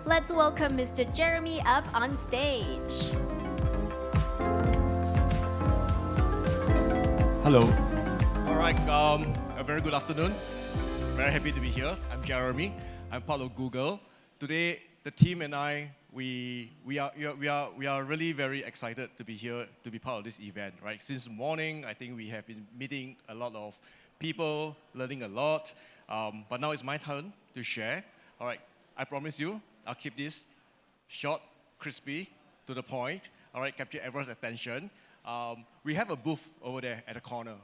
Let's welcome Mr. Jeremy up on stage. Hello. All right, a very good afternoon. Very happy to be here. I'm Jeremy. I'm part of Google. Today, the team and I, we are really very excited to be here, to be part of this event, right? Since morning, I think we have been meeting a lot of people, learning a lot. But now it's my turn to share. All right, I promise you, I'll keep this short, crispy, to the point. All right, capture everyone's attention. We have a booth over there at the corner,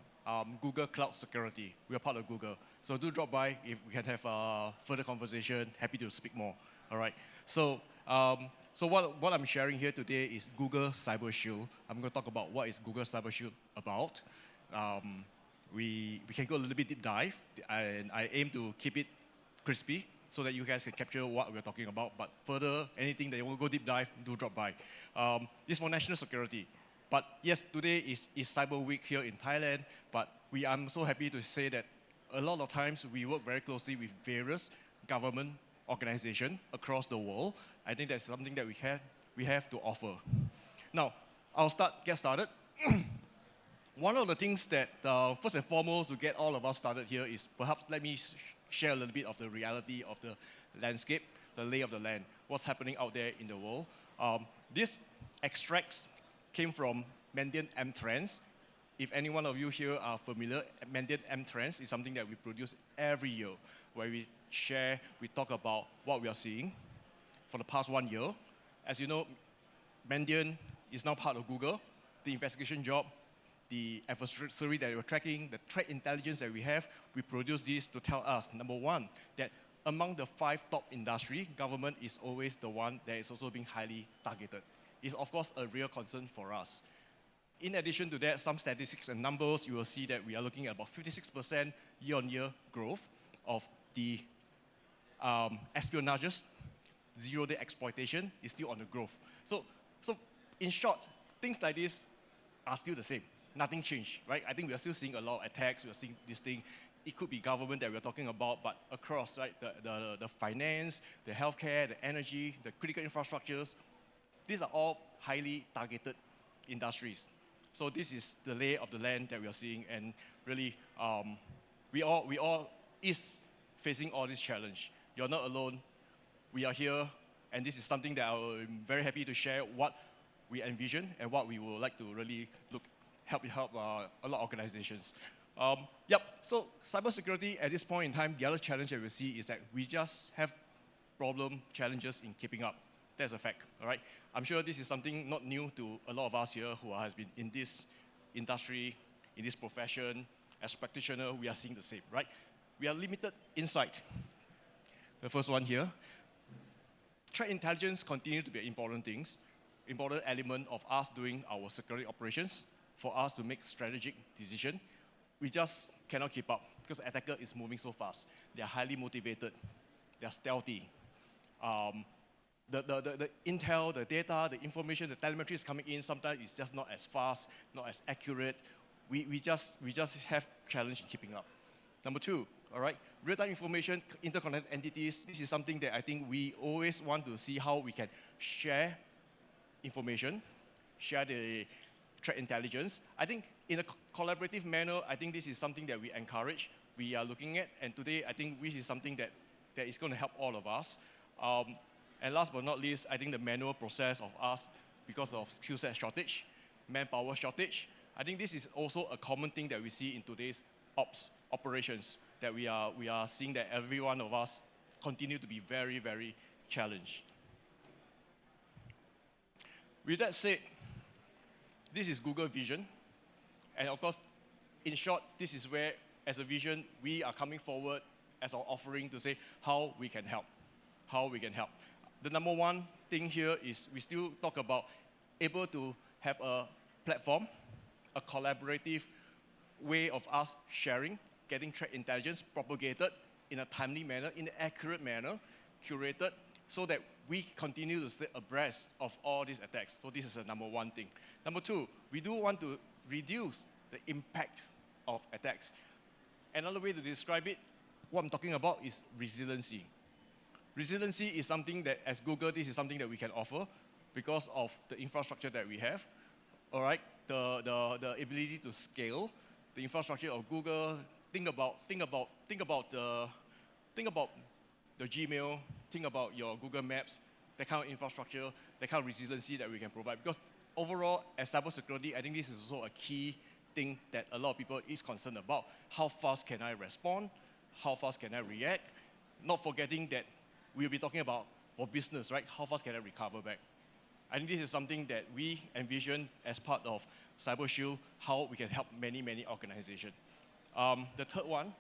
Google Cloud Security. We are part of Google. So do drop by if we can have a further conversation. Happy to speak more. All right. So what I'm sharing here today is Google Cybershield. I'm going to talk about what is Google Cybershield about. We can go a little bit deep dive, and I aim to keep it crispy so that you guys can capture what we're talking about. But further, anything that you want to go deep dive, do drop by. This is for national security. But yes, today is Cyber Week here in Thailand, but I'm so happy to say that a lot of times we work very closely with various government organizations across the world. I think that's something that we have to offer. Now, I'll get started. One of the things that, first and foremost, to get all of us started here is perhaps let me share a little bit of the reality of the landscape, the lay of the land, what's happening out there in the world. This extracts came from Mandiant M Trends. If any one of you here are familiar, Mandiant M Trends is something that we produce every year, where we share, we talk about what we are seeing for the past 1 year. As you know, Mandiant is now part of Google. The investigation job, the adversary that we're tracking, the threat intelligence that we produce this to tell us, number one, that among the 5 top industry, government is always the one that is also being highly targeted. It's of course a real concern for us. In addition to that, some statistics and numbers, you will see that we are looking at about 56% year-on-year growth of the espionages. Zero-day exploitation is still on the growth. So in short, things like this are still the same. Nothing changed, right? I think we are still seeing a lot of attacks. We are seeing this thing. It could be government that we're talking about, but across, right, the finance, the healthcare, the energy, the critical infrastructures, these are all highly targeted industries. So this is the lay of the land that we are seeing, and really, we all is facing all this challenge. You're not alone. We are here, and this is something that I'm very happy to share what we envision and what we would like to really help a lot of organizations. So cybersecurity at this point in time, the other challenge that we see is that we just have challenges in keeping up. That's a fact, all right? I'm sure this is something not new to a lot of us here who has been in this industry, in this profession. As practitioners, we are seeing the same, right? We are limited insight. The first one here. Threat intelligence continue to be important element of us doing our security operations, for us to make strategic decision. We just cannot keep up because the attacker is moving so fast. They are highly motivated. They are stealthy. The intel, the data, the information, the telemetry is coming in. Sometimes it's just not as fast, not as accurate. We just have challenge in keeping up. Number 2, all right, real-time information, interconnected entities. This is something that I think we always want to see how we can share information, share the threat intelligence. I think in a collaborative manner, I think this is something that we encourage, we are looking at, and today I think this is something that is going to help all of us. And last but not least, I think the manual process of us, because of skill set shortage, manpower shortage, I think this is also a common thing that we see in today's operations, that we are seeing that every one of us continue to be very, very challenged. With that said, this is Google Vision. And of course, in short, this is where, as a vision, we are coming forward as our offering to say how we can help. The number one thing here is we still talk about able to have a platform, a collaborative way of us sharing, getting threat intelligence propagated in a timely manner, in an accurate manner, curated, so that we continue to stay abreast of all these attacks. So this is the number one thing. Number 2, we do want to reduce the impact of attacks. Another way to describe it, what I'm talking about is resiliency. Resiliency is something that, as Google, this is something that we can offer because of the infrastructure that we have. All right, the ability to scale the infrastructure of Google. Think about the Gmail. Think about your Google Maps. That kind of infrastructure, that kind of resiliency that we can provide. Because overall, as cybersecurity, I think this is also a key thing that a lot of people is concerned about. How fast can I respond? How fast can I react? Not forgetting that we'll be talking about for business, right? How fast can I recover back? I think this is something that we envision as part of Cybershield, how we can help many, many organizations. The third one,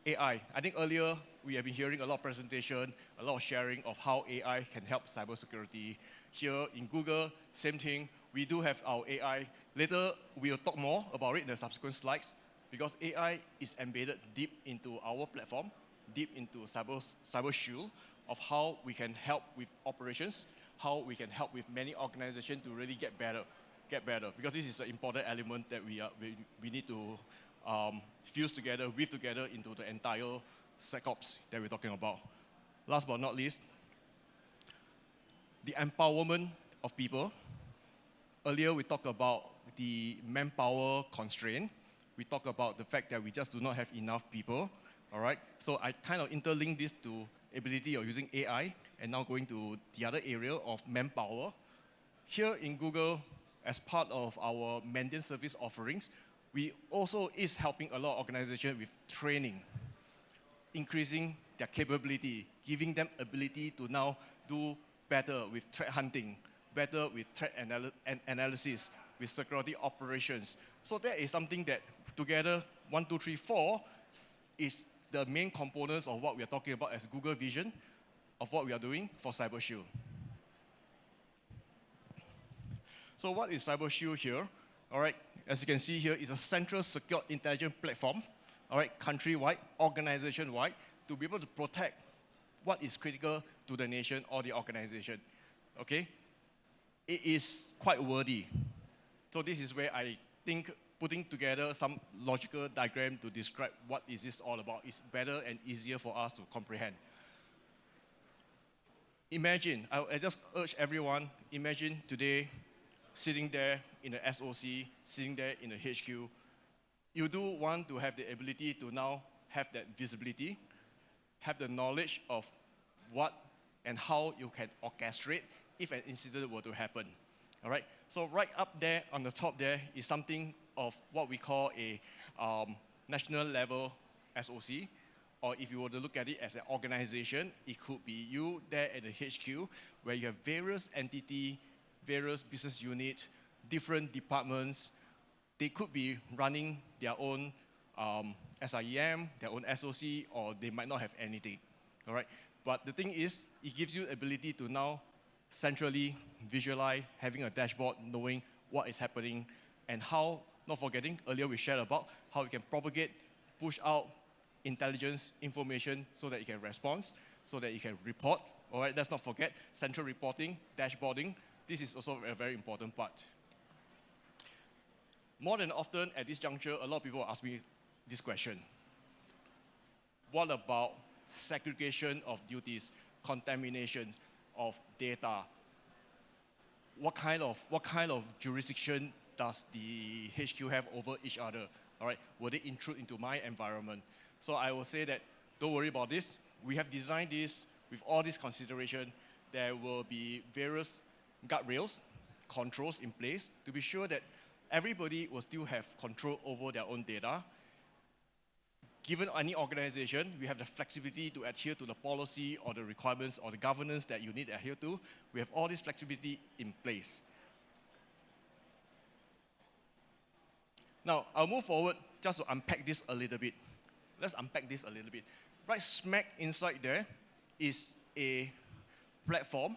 AI. I think earlier we have been hearing a lot of presentation, a lot of sharing of how AI can help cybersecurity. Here in Google, same thing. We do have our AI. Later, we'll talk more about it in the subsequent slides because AI is embedded deep into our platform, deep into Cybershield of how we can help with operations, how we can help with many organizations to really get better. Because this is an important element that we need to fuse together, weave together into the entire SecOps that we're talking about. Last but not least, the empowerment of people. Earlier we talked about the manpower constraint. We talked about the fact that we just do not have enough people. All right. So I kind of interlink this to ability of using AI and now going to the other area of manpower. Here in Google, as part of our maintenance service offerings, we also is helping a lot of organizations with training, increasing their capability, giving them ability to now do better with threat hunting, better with threat analysis, with security operations. So that is something that together, 1, 2, 3, 4, is the main components of what we are talking about as Google Vision of what we are doing for Cybershield. So what is Cybershield here? All right, as you can see here, it's a central secure intelligence platform, all right, countrywide, organization-wide, to be able to protect what is critical to the nation or the organization, okay? It is quite wordy. So this is where I think putting together some logical diagram to describe what is this all about is better and easier for us to comprehend. Imagine, I just urge everyone, imagine today sitting there in the SOC, sitting there in the HQ. You do want to have the ability to now have that visibility, have the knowledge of what and how you can orchestrate if an incident were to happen. All right. So right up there on the top there is something of what we call a national level SOC, or if you were to look at it as an organization, it could be you there at the HQ where you have various entities, various business units, different departments. They could be running their own SIEM, their own SOC, or they might not have anything. All right. But the thing is, it gives you ability to now centrally visualize, having a dashboard, knowing what is happening, and how, not forgetting, earlier we shared about how you can propagate, push out intelligence information so that you can respond, so that you can report. All right, let's not forget central reporting, dashboarding. This is also a very important part. More than often at this juncture, a lot of people ask me this question. What about segregation of duties, contamination of data? What kind of jurisdiction does the HQ have over each other? All right, will they intrude into my environment? So I will say that don't worry about this. We have designed this with all this consideration. There will be various guardrails, controls in place to be sure that everybody will still have control over their own data. Given any organization, we have the flexibility to adhere to the policy or the requirements or the governance that you need to adhere to. We have all this flexibility in place. Now, I'll move forward just to unpack this a little bit. Let's unpack this a little bit. Right smack inside there is a platform.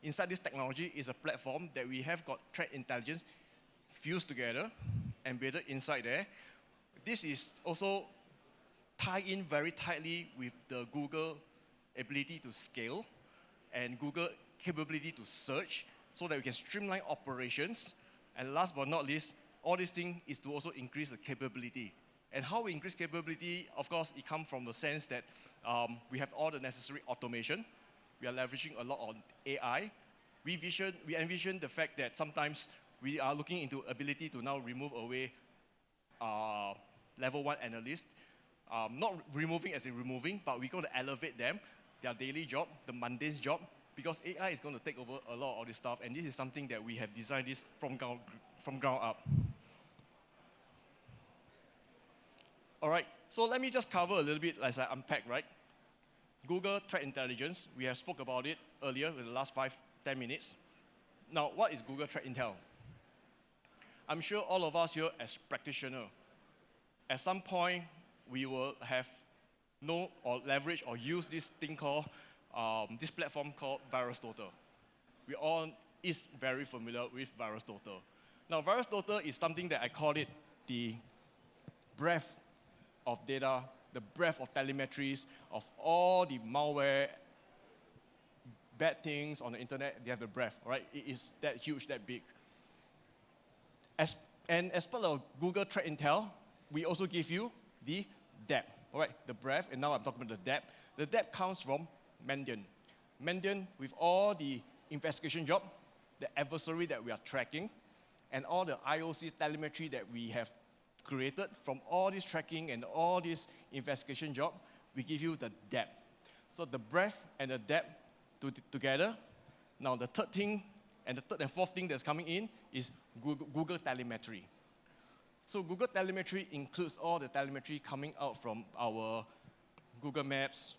Inside this technology is a platform that we have got threat intelligence fused together, embedded inside there. This is also tie in very tightly with the Google ability to scale and Google capability to search so that we can streamline operations. And last but not least, all this thing is to also increase the capability. And how we increase capability, of course, it comes from the sense that we have all the necessary automation. we are leveraging a lot on AI. We envision the fact that sometimes we are looking into ability to now remove away level 1 analysts. Not removing as in removing, but we're going to elevate them, their daily job, the mundane job, because AI is going to take over a lot of this stuff, and this is something that we have designed this from ground up. All right, so let me just cover a little bit as I unpack, right? Google Threat Intelligence, we have spoke about it earlier in the last 5-10 minutes. Now, what is Google Threat Intel? I'm sure all of us here as practitioners, at some point, we will have know or leverage or use this thing called, this platform called VirusTotal. We all is very familiar with VirusTotal. Now, VirusTotal is something that I call it the breadth of data, the breadth of telemetries of all the malware, bad things on the internet. They have the breadth, right? It is that huge, that big. As part of Google Threat Intel, we also give you the depth, all right? The breadth, and now I'm talking about the depth. The depth comes from Mandiant. Mandiant, with all the investigation job, the adversary that we are tracking, and all the IOC telemetry that we have created from all this tracking and all this investigation job, we give you the depth. So the breadth and the depth together. Now the third thing, and the third and fourth thing that's coming in is Google telemetry. So Google telemetry includes all the telemetry coming out from our Google Maps,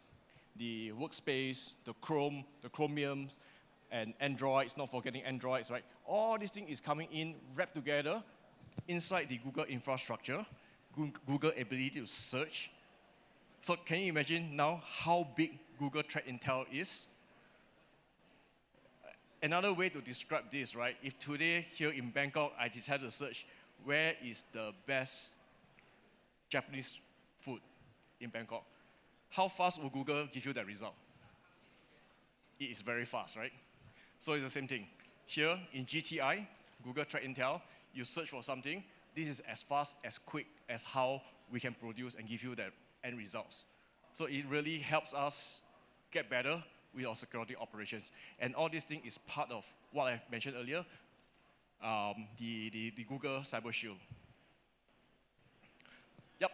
the workspace, the Chrome, the Chromiums, and Androids, not forgetting Androids, right? All these things is coming in, wrapped together inside the Google infrastructure, Google ability to search. So can you imagine now how big Google Threat Intel is? Another way to describe this, right? If today here in Bangkok, I decided to search where is the best Japanese food in Bangkok, how fast will Google give you that result? It is very fast, right? So it's the same thing. Here in GTI, Google Threat Intel, you search for something, this is as fast, as quick as how we can produce and give you the end results. So it really helps us get better with our security operations. And all this thing is part of what I mentioned earlier, the Google Cybershield. Yep.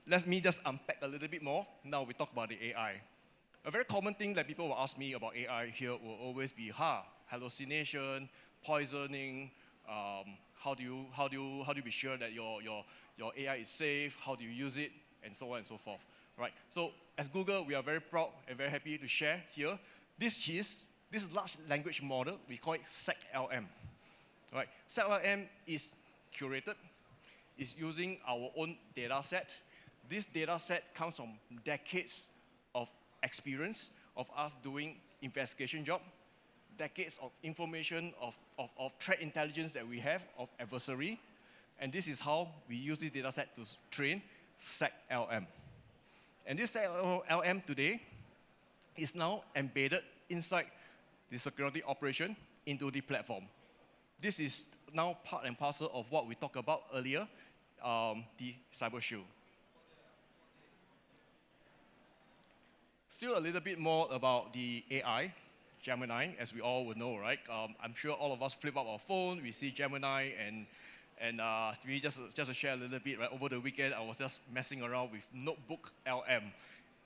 Let me just unpack a little bit more. Now we talk about the AI. A very common thing that people will ask me about AI here will always be, hallucination, poisoning, how do you be sure that your AI is safe, how do you use it, and so on and so forth. Right? So as Google, we are very proud and very happy to share here. This large language model, we call it SecLM. Right? SecLM is curated, is using our own data set. This data set comes from decades of experience of us doing investigation job, decades of information of threat intelligence that we have of adversary, and this is how we use this data set to train SecLM. And this SecLM today is now embedded inside the security operation into the platform. This is now part and parcel of what we talked about earlier, the Cybershield. Still a little bit more about the AI, Gemini, as we all would know, right? I'm sure all of us flip up our phone, we see Gemini, and we just to share a little bit, right? Over the weekend, I was just messing around with Notebook LM.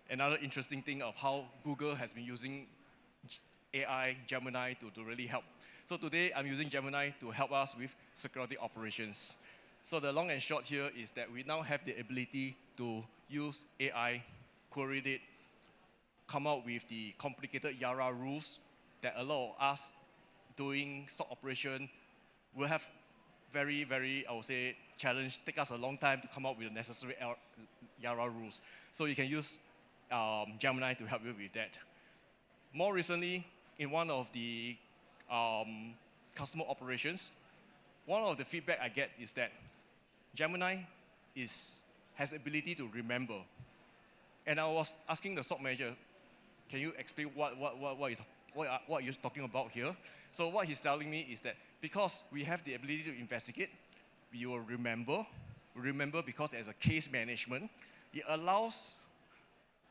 Another interesting thing of how Google has been using AI, Gemini, to really help. So today, I'm using Gemini to help us with security operations. So the long and short here is that we now have the ability to use AI, query it, come out with the complicated Yara rules that allow us doing SOC operation will have very, I would say, challenge, take us a long time to come up with the necessary Yara rules. So you can use Gemini to help you with that. More recently, in one of the customer operations, one of the feedback I get is that Gemini has the ability to remember. And I was asking the SOC manager, can you explain what are you talking about here? So what he's telling me is that because we have the ability to investigate, we will remember because there's a case management. It allows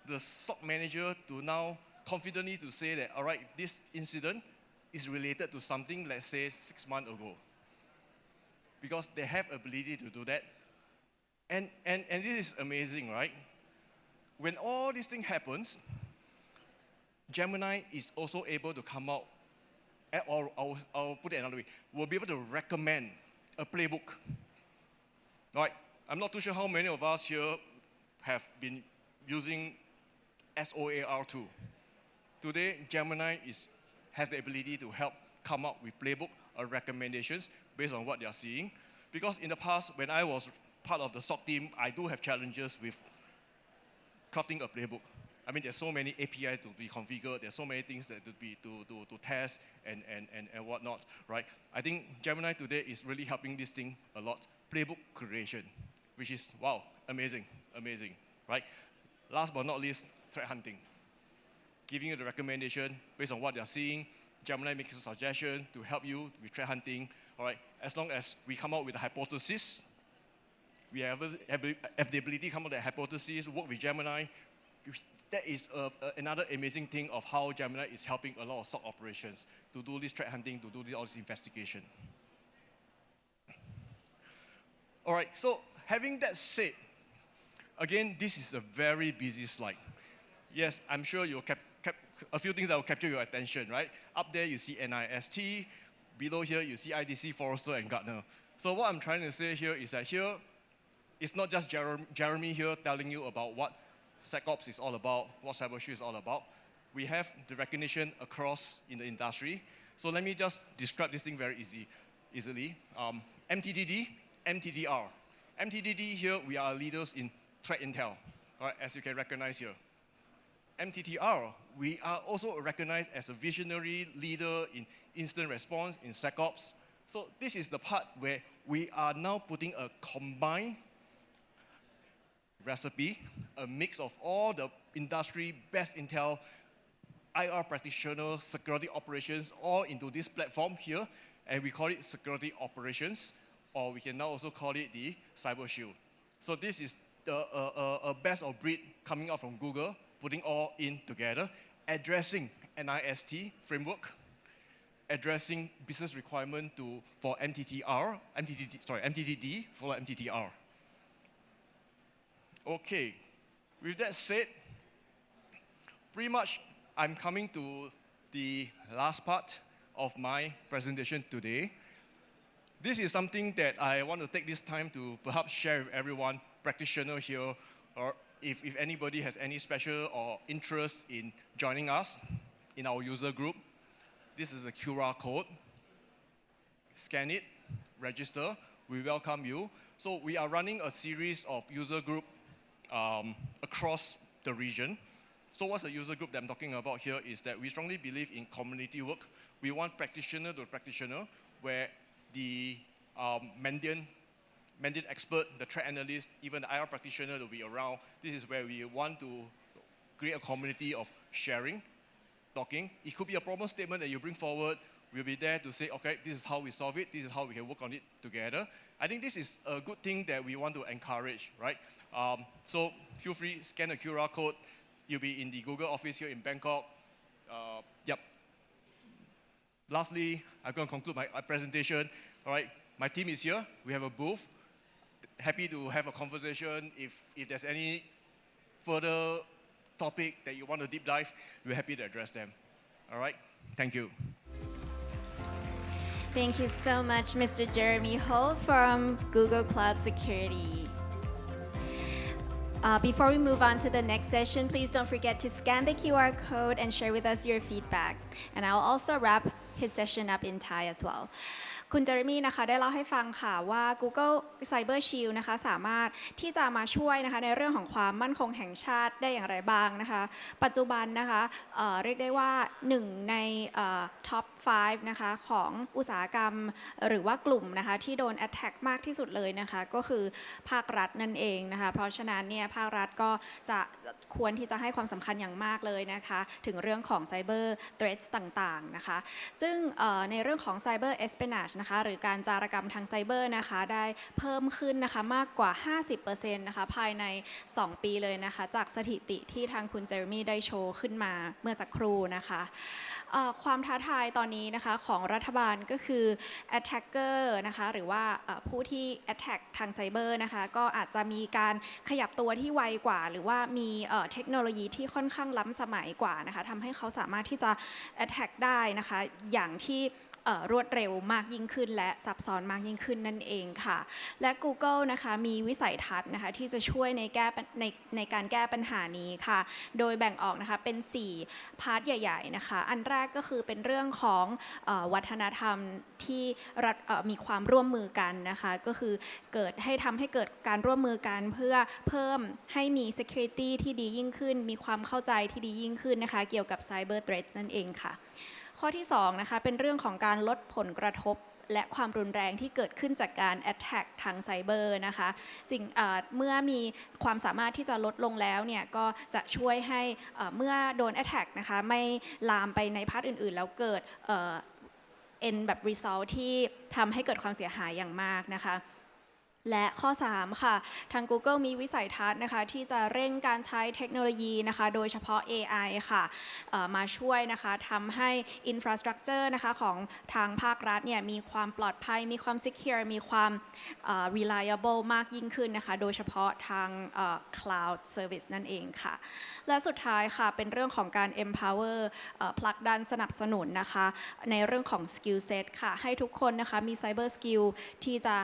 the SOC manager to now confidently to say that, all right, this incident is related to something, let's say, 6 months ago. Because they have ability to do that. And this is amazing, right? When all these things happens, Gemini is also able to come out, or I'll put it another way, we'll be able to recommend a playbook. Right? I'm not too sure how many of us here have been using SOAR2. Today, Gemini has the ability to help come up with playbook or recommendations based on what they are seeing. Because in the past, when I was part of the SOC team, I do have challenges with crafting a playbook. I mean, there's so many API to be configured. There's so many things that to test and whatnot, right? I think Gemini today is really helping this thing a lot. Playbook creation, which is, wow, amazing, right? Last but not least, threat hunting. Giving you the recommendation based on what they're seeing. Gemini makes some suggestions to help you with threat hunting, all right? As long as we come up with a hypothesis, we have the ability to come up with a hypothesis, work with Gemini. That is another amazing thing of how Gemini is helping a lot of SOC operations to do this threat hunting, to do all this investigation. All right, so having that said, again, this is a very busy slide. Yes, I'm sure you'll a few things that will capture your attention, right? Up there, you see NIST. Below here, you see IDC, Forrester, and Gartner. So what I'm trying to say here is that here, it's not just Jeremy here telling you about what SecOps is all about, what Cybershield is all about. We have the recognition across in the industry. So let me just describe this thing very easily. MTTD, MTTR. MTTD here, we are leaders in threat intel, right, as you can recognize here. MTTR, we are also recognized as a visionary leader in incident response, in SecOps. So this is the part where we are now putting a combined recipe, a mix of all the industry best intel, IR practitioners, security operations, all into this platform here, and we call it security operations, or we can now also call it the Cybershield. So this is a best of breed coming out from Google, putting all in together, addressing NIST framework, addressing business requirement for MTTD for MTTR. Okay, with that said, pretty much I'm coming to the last part of my presentation today. This is something that I want to take this time to perhaps share with everyone, practitioner here, or if anybody has any special or interest in joining us in our user group. This is a QR code. Scan it, register, we welcome you. So we are running a series of user group across the region. So what's the user group that I'm talking about here is that we strongly believe in community work. We want practitioner to practitioner, where the Mandian expert, the threat analyst, even the IR practitioner will be around. This is where we want to create a community of sharing, talking. It could be a problem statement that you bring forward. We'll be there to say, okay, this is how we solve it. This is how we can work on it together. I think this is a good thing that we want to encourage, right? So feel free, scan the QR code. You'll be in the Google office here in Bangkok. Yep. Lastly, I'm going to conclude my presentation. All right, my team is here. We have a booth. Happy to have a conversation. If there's any further topic that you want to deep dive, we're happy to address them. All right, thank you. Thank you so much, Mr. Jeremy Ho from Google Cloud Security. Before we move on to the next session, please don't forget to scan the QR code and share with us your feedback. And I'll also wrap his session up in Thai as well. คุณเจอร์มี่นะคะได้เล่าให้ฟังค่ะว่า Google Cybershield นะคะสามารถที่จะมาช่วยนะคะในเรื่องของความมั่นคงแห่งชาติได้อย่างไรบ้างนะคะปัจจุบันนะคะเรียกได้ว่า1ในท็อป 5 นะคะของอุตสาหกรรมหรือว่ากลุ่มนะคะที่โดน attack มากที่สุดเลยนะคะก็คือภาครัฐนั่นเองนะคะเพราะฉะนั้นเนี่ยภาครัฐก็จะควรที่จะให้ความสำคัญอย่างมากเลยนะคะถึงเรื่องของ cyber threats ต่างๆนะคะซึ่งในเรื่องของ cyber espionage นะคะหรือการจารกรรมทางไซเบอร์นะคะได้เพิ่มขึ้นนะคะมากกว่า 50% นะคะภายใน 2 ปีเลยนะคะจากสถิติที่ทางคุณเจอร์มี่ได้โชว์ขึ้นมาเมื่อสักครู่นะคะความท้าทายตอนนี้นะคะของรัฐบาลก็คือ attacker นะคะหรือว่าผู้ที่ attack ทางไซเบอร์นะคะก็อาจจะมีการขยับตัวที่ไวกว่าหรือว่ามีเทคโนโลยีที่ค่อนข้างล้ำสมัยกว่านะคะทำให้เขาสามารถที่จะ attack ได้นะคะอย่างที่รวดเร็วมากยิ่งขึ้นและซับซ้อนมากยิ่งขึ้นนั่นเองค่ะและ Google นะคะมีวิสัยทัศน์นะคะที่จะช่วยในการแก้ปัญหานี้ค่ะโดยแบ่งออกนะคะเป็น4พาร์ทใหญ่ๆนะคะอันแรกก็คือเป็นเรื่องของวัฒนธรรมที่มีความร่วมมือกันนะคะก็คือทำให้เกิดการร่วมมือกันเพื่อเพิ่มให้มี security ที่ดียิ่งขึ้นมีความเข้าใจที่ดียิ่งขึ้นนะคะเกี่ยวกับ cyber threats นั่นเองค่ะข้อที่2นะคะเป็นเรื่องของการลดผลกระทบและความรุนแรงที่เกิดขึ้นจากการ attack ทางไซเบอร์นะคะเมื่อมีความสามารถที่จะลดลงแล้วเนี่ยก็จะช่วยให้เมื่อโดน attack นะคะไม่ลามไปในพาร์ทอื่นๆแล้วเกิดend แบบ result ที่ทำให้เกิดความเสียหายอย่างมากนะคะและข้อ3ค่ะทาง Google มีวิสัยทัศน์นะคะที่จะเร่งการใช้เทคโนโลยีนะคะโดยเฉพาะ AI ค่ะมาช่วยนะคะทำให้ infrastructure นะคะของทางภาครัฐเนี่ยมีความปลอดภัยมีความ secure มีความ reliable มากยิ่งขึ้นนะคะโดยเฉพาะทาง cloud service นั่นเองค่ะและสุดท้ายค่ะเป็นเรื่องของการ empower ผลักดันสนับสนุนนะคะในเรื่องของ skill set ค่ะให้ทุกคนนะคะมี cyber skill ที่จะ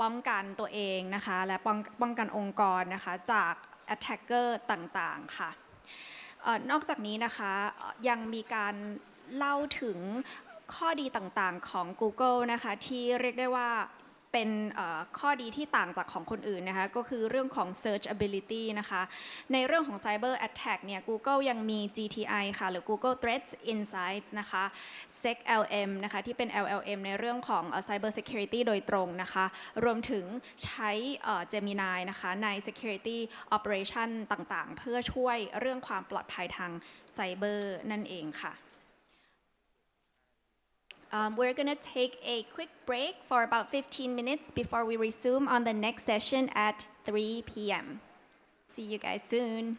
ป้องกันตัวเองนะคะและป้องกันองค์กรนะคะจาก attacker ต่างๆค่ะนอกจากนี้นะคะยังมีการเล่าถึงข้อดีต่างๆของ Google นะคะที่เรียกได้ว่าเป็นข้อดีที่ต่างจากของคนอื่นนะคะก็คือเรื่องของ searchability นะคะในเรื่องของ cyber attack เนี่ย Google ยังมี GTI ค่ะหรือ Google Threats Insights นะคะ SecLM นะคะที่เป็น LLM ในเรื่องของ cyber security โดยตรงนะคะรวมถึงใช้ Gemini นะคะใน security operation ต่างๆเพื่อช่วยเรื่องความปลอดภัยทางไซเบอร์นั่นเองค่ะWe're going to take a quick break for about 15 minutes before we resume on the next session at 3 p.m. See you guys soon.